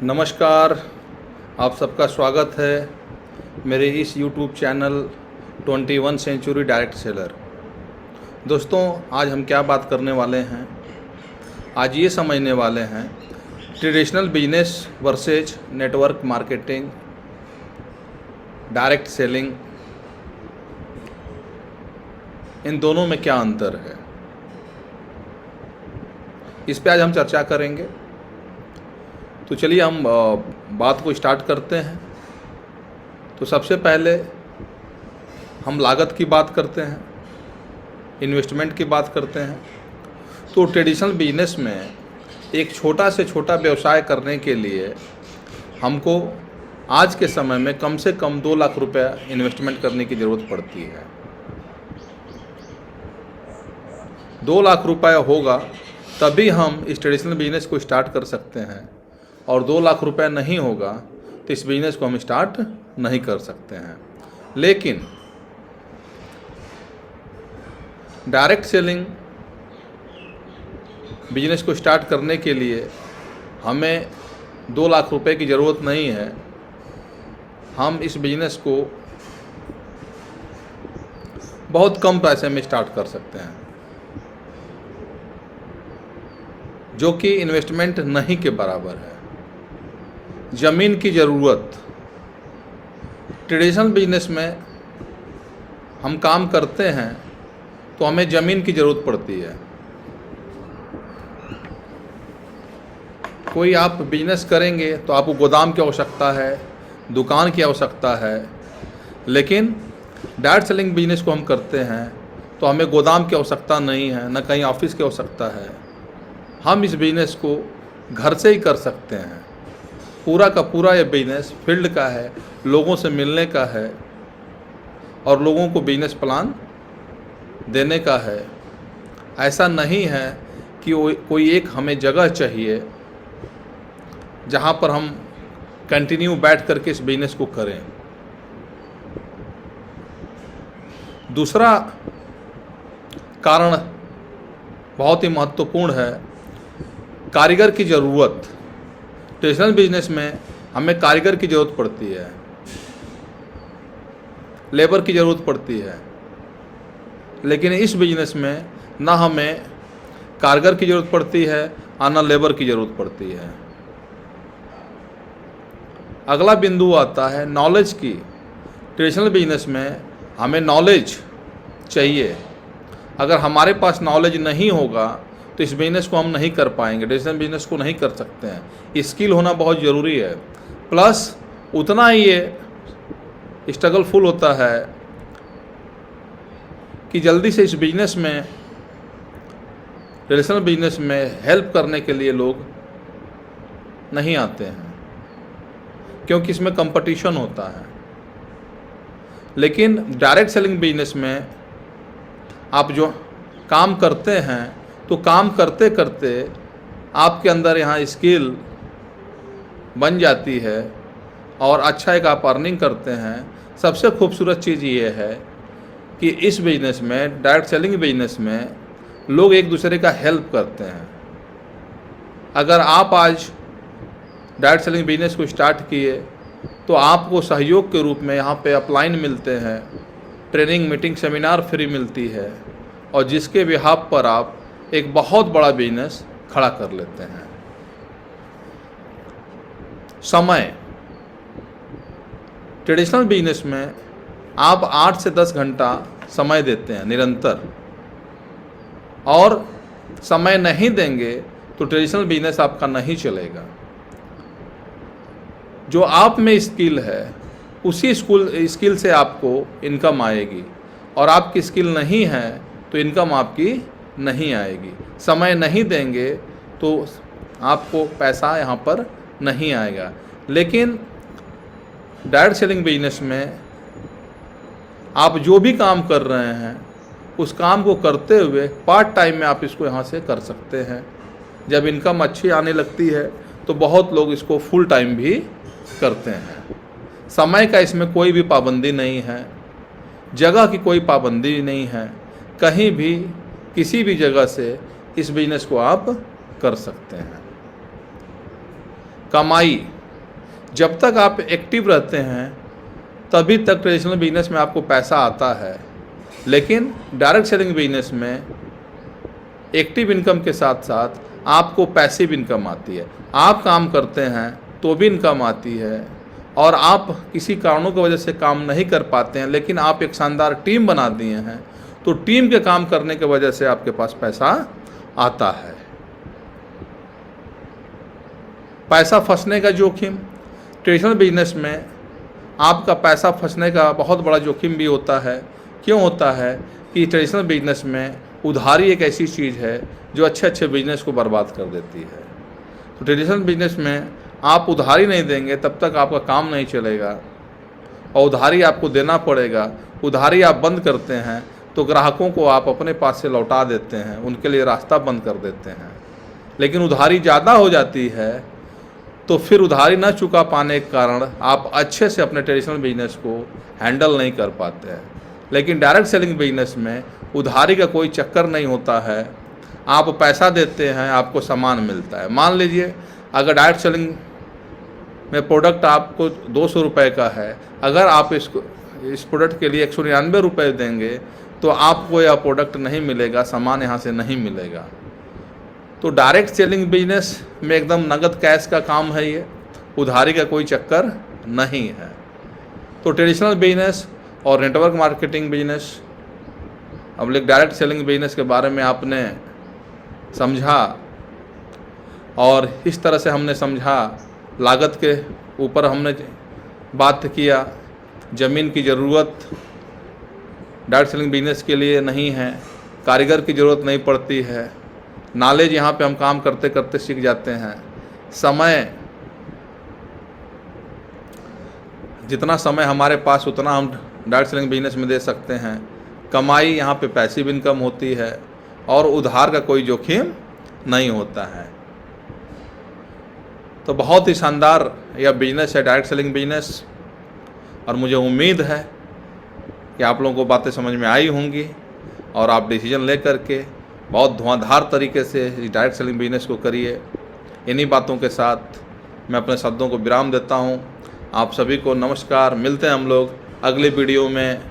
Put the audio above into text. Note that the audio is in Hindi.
नमस्कार, आप सबका स्वागत है मेरे इस YouTube channel 21 century direct seller. दोस्तों, आज हम क्या बात करने वाले हैं? आज ये समझने वाले हैं traditional business versus network marketing, direct selling, इन दोनों में क्या अंतर है। इस पे आज हम चर्चा करेंगे। तो चलिए हम बात को स्टार्ट करते हैं। तो सबसे पहले हम लागत की बात करते हैं, इन्वेस्टमेंट की बात करते हैं। तो ट्रेडिशनल बिजनेस में एक छोटा से छोटा व्यवसाय करने के लिए हमको आज के समय में कम से कम 2 लाख रुपया इन्वेस्टमेंट करने की ज़रूरत पड़ती है। 2 लाख रुपया होगा तभी हम इस ट्रेडिशनल बिजनेस को स्टार्ट कर सकते हैं, और 2 लाख रुपए नहीं होगा तो इस बिज़नेस को हम स्टार्ट नहीं कर सकते हैं। लेकिन डायरेक्ट सेलिंग बिजनेस को स्टार्ट करने के लिए हमें 2 लाख रुपए की ज़रूरत नहीं है। हम इस बिजनेस को बहुत कम पैसे में स्टार्ट कर सकते हैं, जो कि इन्वेस्टमेंट नहीं के बराबर है। ज़मीन की ज़रूरत, ट्रेडिशनल बिजनेस में हम काम करते हैं तो हमें ज़मीन की ज़रूरत पड़ती है। कोई आप बिजनेस करेंगे तो आपको गोदाम की आवश्यकता है, दुकान की आवश्यकता है। लेकिन डायरेक्ट सेलिंग बिजनेस को हम करते हैं तो हमें गोदाम की आवश्यकता नहीं है, न कहीं ऑफिस की आवश्यकता है। हम इस बिजनेस को घर से ही कर सकते हैं। पूरा का पूरा ये बिजनेस फील्ड का है, लोगों से मिलने का है और लोगों को बिजनेस प्लान देने का है। ऐसा नहीं है कि कोई एक हमें जगह चाहिए जहाँ पर हम कंटिन्यू बैठ करके इस बिजनेस को करें। दूसरा कारण बहुत ही महत्वपूर्ण है, कारीगर की ज़रूरत। ट्रेडिशनल बिजनेस में हमें कारीगर की ज़रूरत पड़ती है, लेबर की ज़रूरत पड़ती है। लेकिन इस बिजनेस में ना हमें कारीगर की ज़रूरत पड़ती है और ना लेबर की ज़रूरत पड़ती है। अगला बिंदु आता है नॉलेज की। ट्रेडिशनल बिजनेस में हमें नॉलेज चाहिए। अगर हमारे पास नॉलेज नहीं होगा तो इस बिज़नेस को हम नहीं कर पाएंगे, ट्रेडिशनल बिजनेस को नहीं कर सकते हैं। स्किल होना बहुत ज़रूरी है। प्लस उतना ही ये स्ट्रगलफुल होता है कि जल्दी से इस बिजनेस में, ट्रेडिशनल बिजनेस में हेल्प करने के लिए लोग नहीं आते हैं, क्योंकि इसमें कंपटीशन होता है। लेकिन डायरेक्ट सेलिंग बिजनेस में आप जो काम करते हैं तो काम करते करते आपके अंदर यहाँ स्किल बन जाती है और अच्छा एक आप अर्निंग करते हैं। सबसे खूबसूरत चीज़ ये है कि इस बिज़नेस में, डायरेक्ट सेलिंग बिजनेस में, लोग एक दूसरे का हेल्प करते हैं। अगर आप आज डायरेक्ट सेलिंग बिजनेस को स्टार्ट किए तो आपको सहयोग के रूप में यहाँ पे अपलाइन मिलते हैं, ट्रेनिंग, मीटिंग, सेमिनार फ्री मिलती है, और जिसके बिहाफ पर आप एक बहुत बड़ा बिजनेस खड़ा कर लेते हैं। समय, ट्रेडिशनल बिजनेस में आप 8 से 10 घंटा समय देते हैं निरंतर, और समय नहीं देंगे तो ट्रेडिशनल बिजनेस आपका नहीं चलेगा। जो आप में स्किल है उसी स्किल से आपको इनकम आएगी, और आपकी स्किल नहीं है तो इनकम आपकी नहीं आएगी। समय नहीं देंगे तो आपको पैसा यहाँ पर नहीं आएगा। लेकिन डायरेक्ट सेलिंग बिजनेस में आप जो भी काम कर रहे हैं उस काम को करते हुए पार्ट टाइम में आप इसको यहाँ से कर सकते हैं। जब इनकम अच्छी आने लगती है तो बहुत लोग इसको फुल टाइम भी करते हैं। समय का इसमें कोई भी पाबंदी नहीं है, जगह की कोई पाबंदी नहीं है। कहीं भी किसी भी जगह से इस बिजनेस को आप कर सकते हैं। कमाई, जब तक आप एक्टिव रहते हैं तभी तक ट्रेडिशनल बिजनेस में आपको पैसा आता है। लेकिन डायरेक्ट सेलिंग बिजनेस में एक्टिव इनकम के साथ साथ आपको पैसिव इनकम आती है। आप काम करते हैं तो भी इनकम आती है, और आप किसी कारणों की वजह से काम नहीं कर पाते हैं लेकिन आप एक शानदार टीम बना दिए हैं, तो टीम के काम करने की वजह से आपके पास पैसा आता है। पैसा फंसने का जोखिम, ट्रेडिशनल बिजनेस में आपका पैसा फंसने का बहुत बड़ा जोखिम भी होता है। क्यों होता है कि ट्रेडिशनल बिजनेस में उधारी एक ऐसी चीज़ है जो अच्छे अच्छे बिजनेस को बर्बाद कर देती है। तो ट्रेडिशनल बिजनेस में आप उधारी नहीं देंगे तब तक आपका काम नहीं चलेगा, और उधारी आपको देना पड़ेगा। उधारी आप बंद करते हैं तो ग्राहकों को आप अपने पास से लौटा देते हैं, उनके लिए रास्ता बंद कर देते हैं। लेकिन उधारी ज़्यादा हो जाती है तो फिर उधारी न चुका पाने के कारण आप अच्छे से अपने ट्रेडिशनल बिजनेस को हैंडल नहीं कर पाते हैं। लेकिन डायरेक्ट सेलिंग बिजनेस में उधारी का कोई चक्कर नहीं होता है। आप पैसा देते हैं, आपको सामान मिलता है। मान लीजिए अगर डायरेक्ट सेलिंग में प्रोडक्ट आपको 200 रुपये का है, अगर आप इस प्रोडक्ट के लिए 199 रुपये देंगे तो आपको यह प्रोडक्ट नहीं मिलेगा, सामान यहाँ से नहीं मिलेगा। तो डायरेक्ट सेलिंग बिजनेस में एकदम नगद कैश का काम है, ये उधारी का कोई चक्कर नहीं है। तो ट्रेडिशनल बिजनेस और नेटवर्क मार्केटिंग बिजनेस, अब लेकिन डायरेक्ट सेलिंग बिजनेस के बारे में आपने समझा, और इस तरह से हमने समझा। लागत के ऊपर हमने बात किया। ज़मीन की ज़रूरत डायरेक्ट सेलिंग बिजनेस के लिए नहीं है, कारीगर की ज़रूरत नहीं पड़ती है। नॉलेज यहाँ पे हम काम करते करते सीख जाते हैं। समय, जितना समय हमारे पास उतना हम डायरेक्ट सेलिंग बिजनेस में दे सकते हैं। कमाई यहाँ पे पैसिव इनकम होती है, और उधार का कोई जोखिम नहीं होता है। तो बहुत ही शानदार यह बिजनेस है डायरेक्ट सेलिंग बिजनेस, और मुझे उम्मीद है कि आप लोगों को बातें समझ में आई होंगी और आप डिसीजन ले करके बहुत धुआंधार तरीके से इस डायरेक्ट सेलिंग बिजनेस को करिए। इन्हीं बातों के साथ मैं अपने शब्दों को विराम देता हूँ। आप सभी को नमस्कार। मिलते हैं हम लोग अगले वीडियो में।